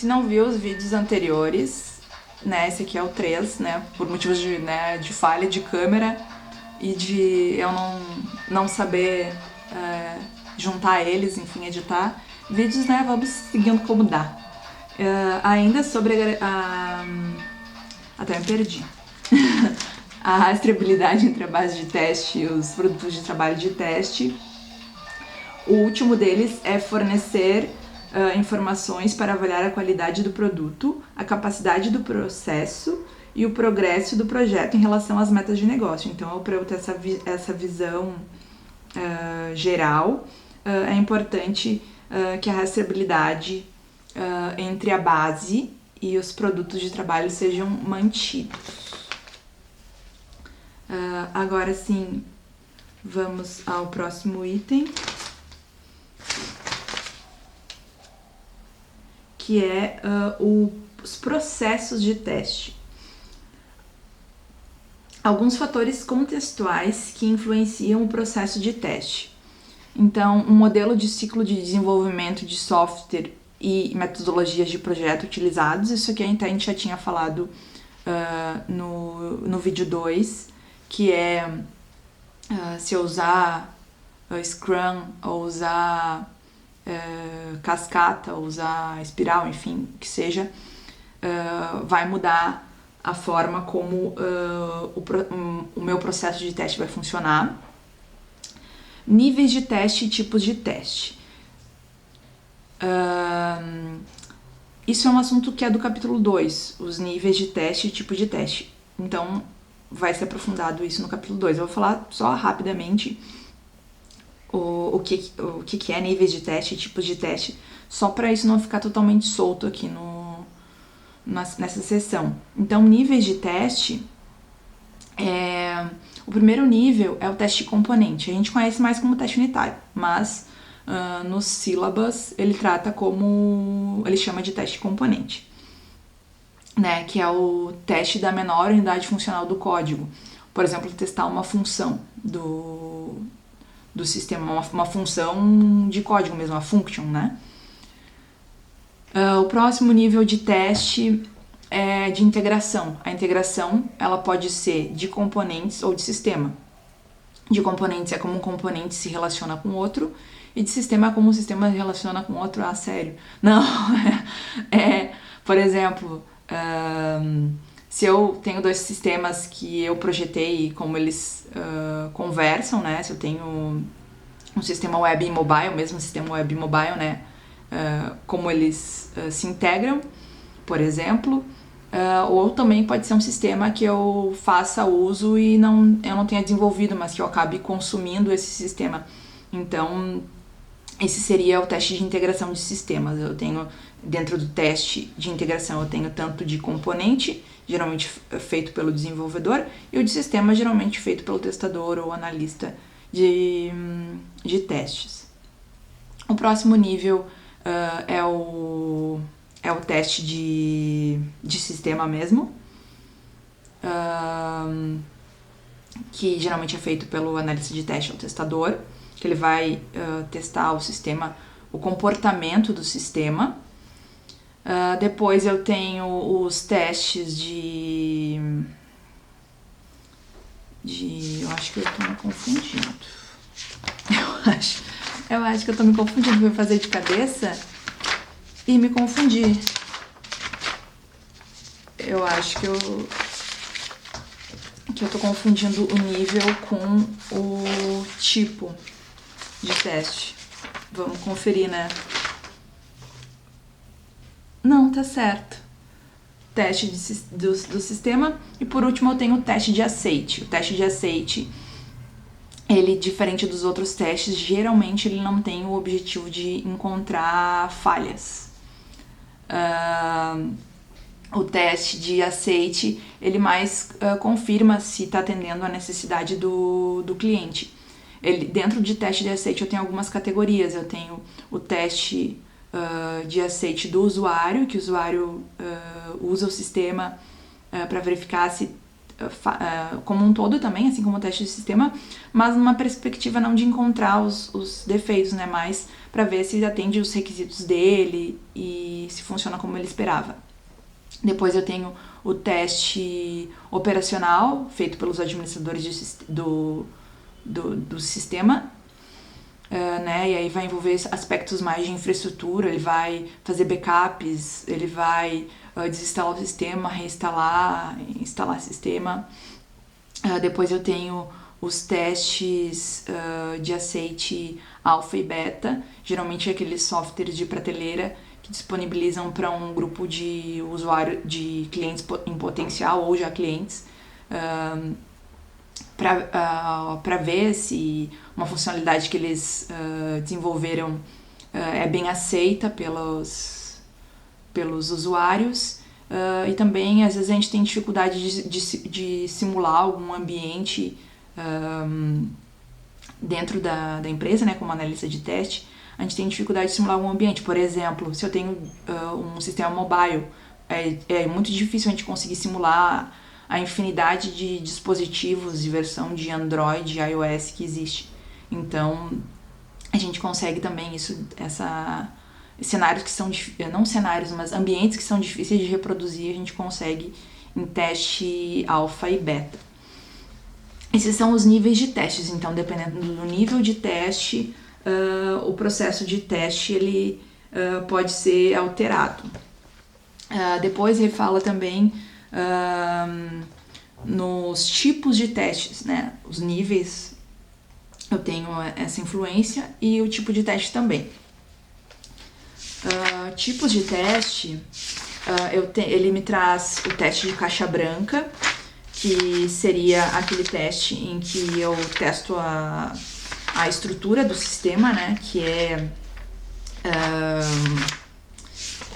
Se não viu os vídeos anteriores, né, esse aqui é o 3, né, por motivos de falha de câmera e de eu não saber juntar eles, enfim, editar vídeos, né, vamos seguindo como dá. Ainda sobre até me perdi. A rastreabilidade entre a base de teste e os produtos de trabalho de teste. O último deles é fornecer informações para avaliar a qualidade do produto, a capacidade do processo e o progresso do projeto em relação às metas de negócio. Então, para eu ter essa visão geral, é importante que a rastreabilidade entre a base e os produtos de trabalho sejam mantidos. Agora sim, vamos ao próximo item, que é os processos de teste. Alguns fatores contextuais que influenciam o processo de teste. Então, um modelo de ciclo de desenvolvimento de software e metodologias de projeto utilizados, isso aqui a gente já tinha falado no vídeo 2, que é se eu usar Scrum, ou usar cascata, ou usar espiral, enfim, que seja, vai mudar a forma como o meu processo de teste vai funcionar. Níveis de teste e tipos de teste. Isso é um assunto que é do capítulo 2, os níveis de teste e tipos de teste. Então, vai ser aprofundado isso no capítulo 2. Eu vou falar só rapidamente o que é níveis de teste e tipos de teste, só para isso não ficar totalmente solto aqui nessa sessão. Então, níveis de teste, o primeiro nível é o teste de componente. A gente conhece mais como teste unitário, mas nos syllabus ele trata como, ele chama de teste de componente, né, que é o teste da menor unidade funcional do código. Por exemplo, testar uma função do sistema, uma função de código mesmo, uma function, né? O próximo nível de teste é de integração. A integração, ela pode ser de componentes ou de sistema. De componentes é como um componente se relaciona com outro, e de sistema é como um sistema se relaciona com outro. Ah, sério? Não, por exemplo, se eu tenho dois sistemas que eu projetei e como eles conversam, né? Se eu tenho um sistema web e mobile, o mesmo sistema web e mobile, né? Como eles se integram, por exemplo. Ou também pode ser um sistema que eu faça uso e eu não tenha desenvolvido, mas que eu acabe consumindo esse sistema. Então, esse seria o teste de integração de sistemas. Eu tenho, dentro do teste de integração, eu tenho tanto de componente, geralmente feito pelo desenvolvedor, e o de sistema, geralmente feito pelo testador ou analista de testes. O próximo nível é o teste de sistema mesmo, que geralmente é feito pelo analista de teste ou testador, que ele vai testar o sistema, o comportamento do sistema. Depois eu tenho os testes eu acho que eu tô me confundindo. Eu acho que eu tô me confundindo, vou fazer de cabeça e me confundi. Eu acho que eu tô confundindo o nível com o tipo de teste. Vamos conferir, né? Não, tá certo. Teste do sistema. E por último eu tenho o teste de aceite. O teste de aceite, ele, diferente dos outros testes, geralmente ele não tem o objetivo de encontrar falhas. O teste de aceite, ele mais confirma se está atendendo a necessidade do cliente. Dentro de teste de aceite eu tenho algumas categorias. Eu tenho o teste de aceite do usuário, que o usuário usa o sistema para verificar se como um todo também, assim como o teste de sistema, mas numa perspectiva não de encontrar os defeitos, né, mas para ver se ele atende os requisitos dele e se funciona como ele esperava. Depois eu tenho o teste operacional, feito pelos administradores do sistema, né? E aí vai envolver aspectos mais de infraestrutura, ele vai fazer backups, ele vai desinstalar o sistema, reinstalar, instalar o sistema. Depois eu tenho os testes de aceite alfa e beta, geralmente aqueles softwares de prateleira que disponibilizam para um grupo de usuários, de clientes em potencial ou já clientes, para ver se uma funcionalidade que eles desenvolveram é bem aceita pelos usuários. E também, às vezes, a gente tem dificuldade de simular algum ambiente dentro da empresa, né, como analista de teste. A gente tem dificuldade de simular algum ambiente. Por exemplo, se eu tenho um sistema mobile, é muito difícil a gente conseguir simular a infinidade de dispositivos de versão de Android e iOS que existe. Então, a gente consegue também cenários que são, não cenários, mas ambientes que são difíceis de reproduzir, a gente consegue em teste alfa e beta. Esses são os níveis de testes, então dependendo do nível de teste, o processo de teste ele pode ser alterado. Depois ele fala também nos tipos de testes, né? Os níveis, eu tenho essa influência e o tipo de teste também. Tipos de teste, ele me traz o teste de caixa branca, que seria aquele teste em que eu testo a estrutura do sistema, né? Que é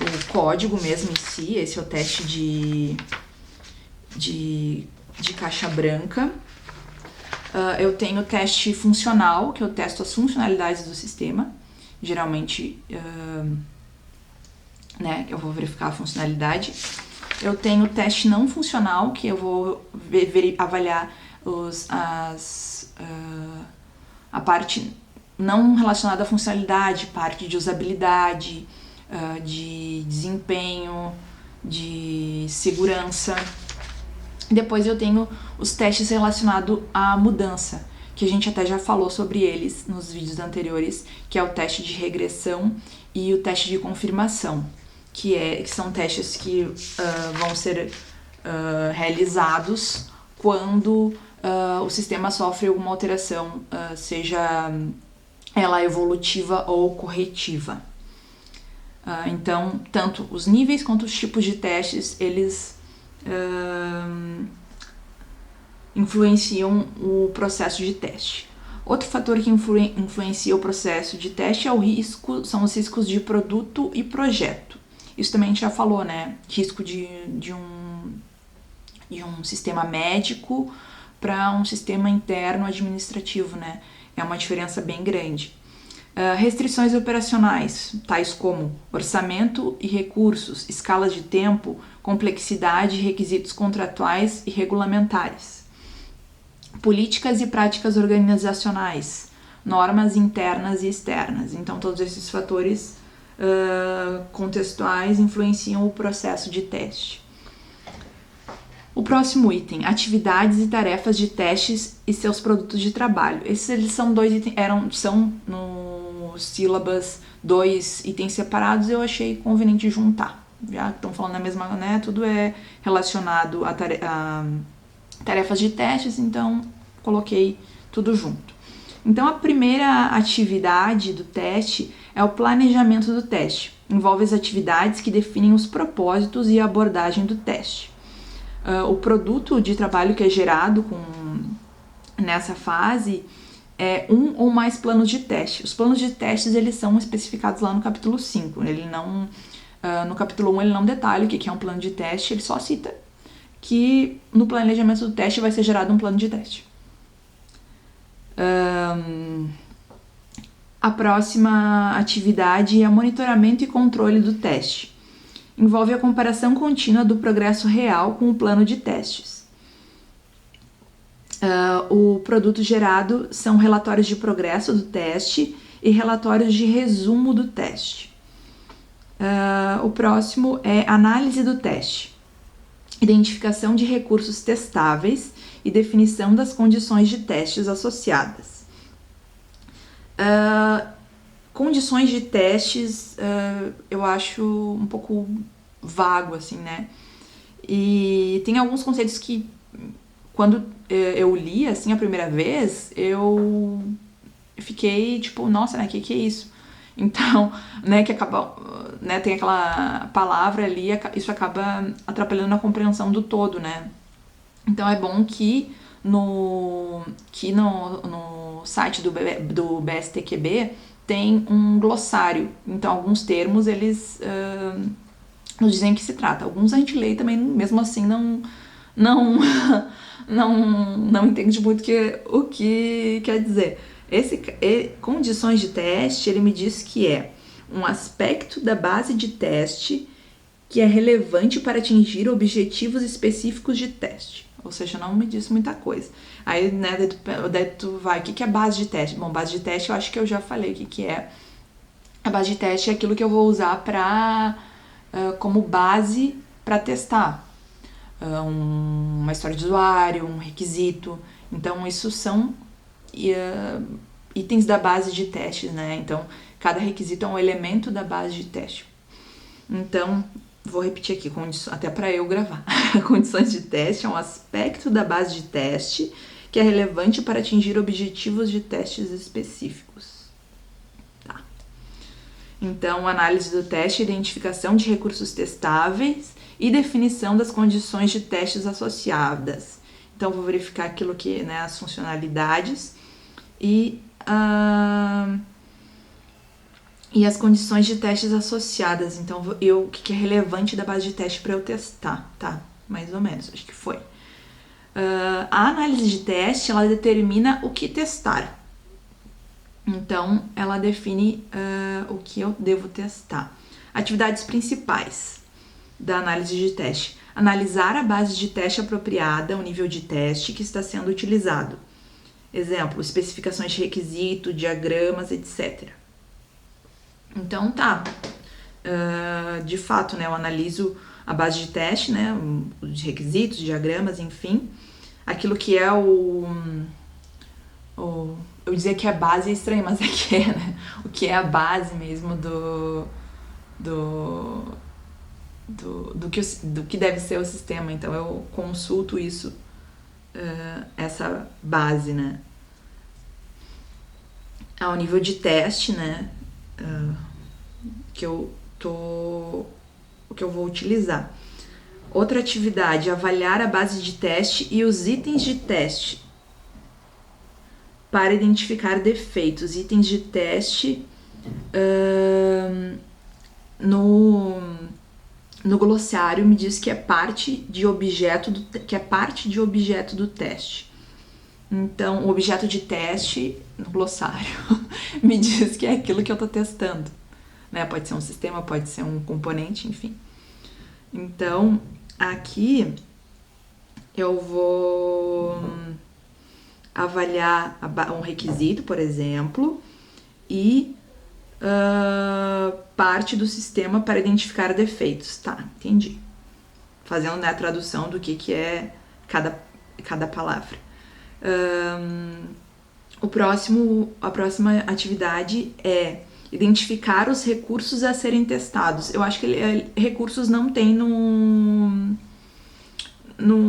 o código mesmo em si. Esse é o teste de caixa branca. Eu tenho o teste funcional, que eu testo as funcionalidades do sistema. Geralmente, né, eu vou verificar a funcionalidade. Eu tenho o teste não funcional, que eu vou avaliar a parte não relacionada à funcionalidade, parte de usabilidade, de desempenho, de segurança. Depois eu tenho os testes relacionados à mudança, que a gente até já falou sobre eles nos vídeos anteriores, que é o teste de regressão e o teste de confirmação, que são testes que vão ser realizados quando o sistema sofre alguma alteração, seja ela evolutiva ou corretiva. Então, tanto os níveis quanto os tipos de testes, eles influenciam o processo de teste. Outro fator que influencia o processo de teste são os riscos de produto e projeto. Isso também a gente já falou, né? Risco de um sistema médico para um sistema interno administrativo, né? É uma diferença bem grande. Restrições operacionais, tais como orçamento e recursos, escalas de tempo, complexidade, requisitos contratuais e regulamentares. Políticas e práticas organizacionais, normas internas e externas. Então, todos esses fatores contextuais influenciam o processo de teste. O próximo item, atividades e tarefas de testes e seus produtos de trabalho. Eles são dois itens, são no sílabas 2 itens separados, eu achei conveniente juntar. Já que estão falando na mesma, né? Tudo é relacionado a tarefas de testes, então coloquei tudo junto. Então, a primeira atividade do teste é o planejamento do teste. Envolve as atividades que definem os propósitos e a abordagem do teste. O produto de trabalho que é gerado nessa fase é um ou mais planos de teste. Os planos de testes, eles são especificados lá no capítulo 5. No capítulo 1 ele não detalha o que é um plano de teste, ele só cita que no planejamento do teste vai ser gerado um plano de teste. A próxima atividade é monitoramento e controle do teste. Envolve a comparação contínua do progresso real com o plano de testes. O produto gerado são relatórios de progresso do teste e relatórios de resumo do teste. O próximo é análise do teste, identificação de recursos testáveis e definição das condições de testes associadas. Condições de testes eu acho um pouco vago, assim, né? E tem alguns conceitos que, quando eu li, assim, a primeira vez, eu fiquei, tipo, nossa, né, que é isso? Então, né, que acaba, né, tem aquela palavra ali, isso acaba atrapalhando a compreensão do todo, né? Então é bom que no site do BSTQB tem um glossário. Então alguns termos eles nos dizem que se trata. Alguns a gente lê e também mesmo assim não não entende muito o que quer dizer. Condições de teste, ele me diz que é um aspecto da base de teste que é relevante para atingir objetivos específicos de teste. Ou seja, não me diz muita coisa. Aí, né, daí tu vai, o que é base de teste? Bom, base de teste eu acho que eu já falei o que é. A base de teste é aquilo que eu vou usar como base para testar. Uma história de usuário, um requisito. Então, isso são itens da base de teste, né? Então, cada requisito é um elemento da base de teste. Então, vou repetir aqui, até para eu gravar. Condições de teste é um aspecto da base de teste que é relevante para atingir objetivos de testes específicos. Tá. Então, análise do teste, identificação de recursos testáveis e definição das condições de testes associadas. Então, vou verificar aquilo que, né, as funcionalidades e as condições de testes associadas. Então, o que é relevante da base de teste para eu testar, tá? Mais ou menos, acho que foi. A análise de teste, ela determina o que testar. Então, ela define o que eu devo testar. Atividades principais da análise de teste. Analisar a base de teste apropriada, o nível de teste que está sendo utilizado. Exemplo, especificações de requisito, diagramas, etc. Então, tá. De fato, né, eu analiso a base de teste, né, os requisitos, diagramas, enfim. Aquilo que é eu dizer que é base é estranho, mas é que é, né? O que é a base mesmo do que deve ser o sistema. Então, eu consulto isso, essa base, né? Ao nível de teste, né? Que eu vou utilizar. Outra atividade, avaliar a base de teste e os itens de teste para identificar defeitos. Itens de teste no glossário me diz que é parte de objeto do teste. Então, o objeto de teste no glossário me diz que é aquilo que eu estou testando, né? Pode ser um sistema, pode ser um componente, enfim. Então, aqui eu vou avaliar um requisito, por exemplo, e parte do sistema para identificar defeitos. Tá, entendi. Fazendo, né, a tradução do que é cada palavra. A próxima atividade é identificar os recursos a serem testados. Eu acho que recursos não tem no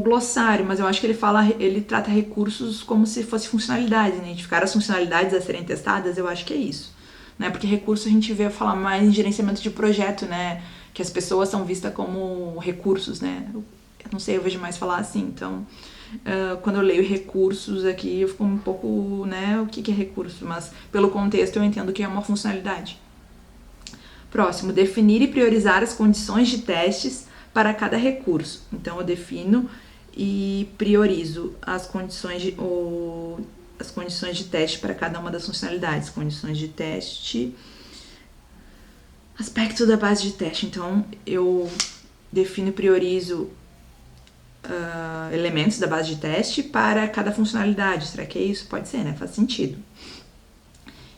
glossário, mas eu acho que ele trata recursos como se fosse funcionalidades, né? Identificar as funcionalidades a serem testadas, eu acho que é isso, né? Porque recurso a gente vê falar mais em gerenciamento de projeto, né? Que as pessoas são vistas como recursos, né? Eu não sei, eu vejo mais falar assim, então quando eu leio recursos aqui eu fico um pouco, né, o que é recurso, mas pelo contexto eu entendo que é uma funcionalidade. Próximo, definir e priorizar as condições de testes para cada recurso. Então eu defino e priorizo as condições de teste para cada uma das funcionalidades. Condições de teste, aspecto da base de teste. Então eu defino e priorizo elementos da base de teste para cada funcionalidade. Será que é isso? Pode ser, né? Faz sentido.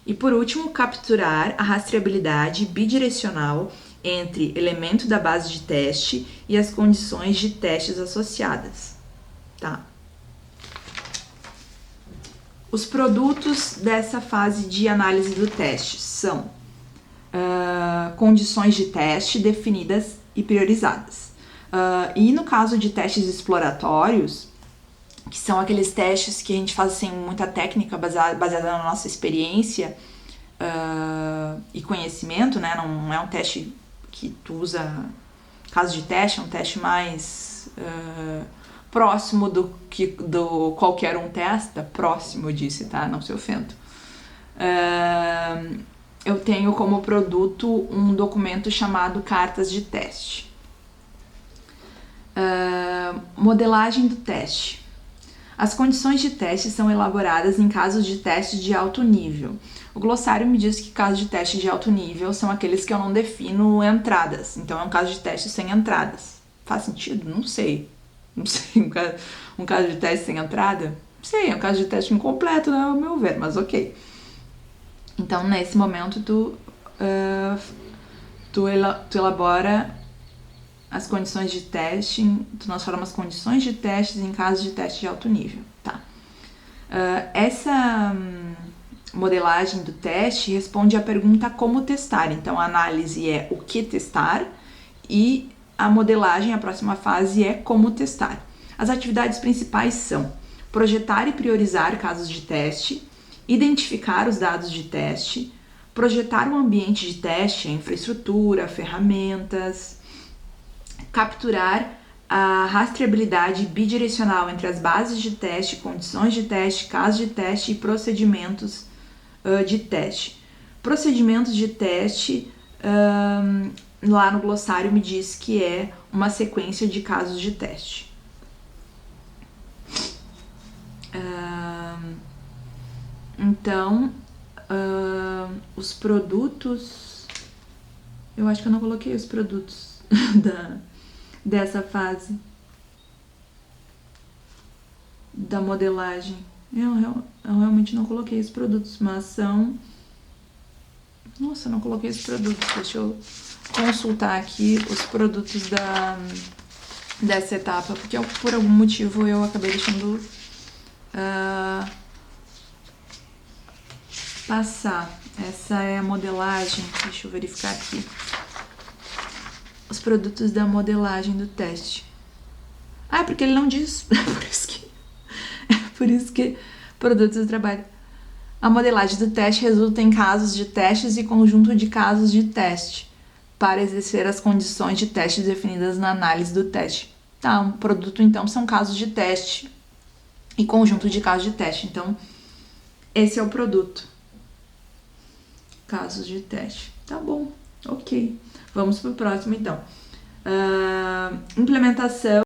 E por último, capturar a rastreabilidade bidirecional entre elemento da base de teste e as condições de testes associadas. Tá? Os produtos dessa fase de análise do teste são condições de teste definidas e priorizadas. E no caso de testes exploratórios, que são aqueles testes que a gente faz sem muita técnica, baseada na nossa experiência e conhecimento, né? Não é um teste que tu usa... Caso de teste é um teste mais próximo do qualquer um testa. Próximo, eu disse, tá? Não se ofenda. Eu tenho como produto um documento chamado Cartas de Teste. Modelagem do teste. As condições de teste são elaboradas em casos de teste de alto nível. O glossário me diz que casos de teste de alto nível são aqueles que eu não defino entradas. Então, é um caso de teste sem entradas. Faz sentido? Não sei. Não sei. Um caso de teste sem entrada? Não sei. É um caso de teste incompleto, ao meu ver, mas ok. Então, nesse momento, tu elabora as condições de teste, tu transforma as condições de testes em casos de teste de alto nível, tá? Essa modelagem do teste responde à pergunta como testar. Então, a análise é o que testar e a modelagem, a próxima fase, é como testar. As atividades principais são projetar e priorizar casos de teste, identificar os dados de teste, projetar um ambiente de teste, a infraestrutura, ferramentas, capturar a rastreabilidade bidirecional entre as bases de teste, condições de teste, casos de teste e procedimentos de teste. Procedimentos de teste, lá no glossário me diz que é uma sequência de casos de teste. Então, os produtos... Eu acho que eu não coloquei os produtos dessa fase da modelagem. Eu realmente não coloquei os produtos, mas são... Nossa, eu não coloquei os produtos. Deixa eu consultar aqui os produtos dessa etapa, porque por algum motivo eu acabei deixando passar. Essa é a modelagem. Deixa eu verificar aqui. Os produtos da modelagem do teste. Ah, porque ele não diz. Por isso que produtos do trabalho. A modelagem do teste resulta em casos de testes e conjunto de casos de teste para exercer as condições de teste definidas na análise do teste. Tá, um produto então são casos de teste e conjunto de casos de teste. Então, esse é o produto. Casos de teste. Tá bom, ok. Vamos pro próximo então. Implementação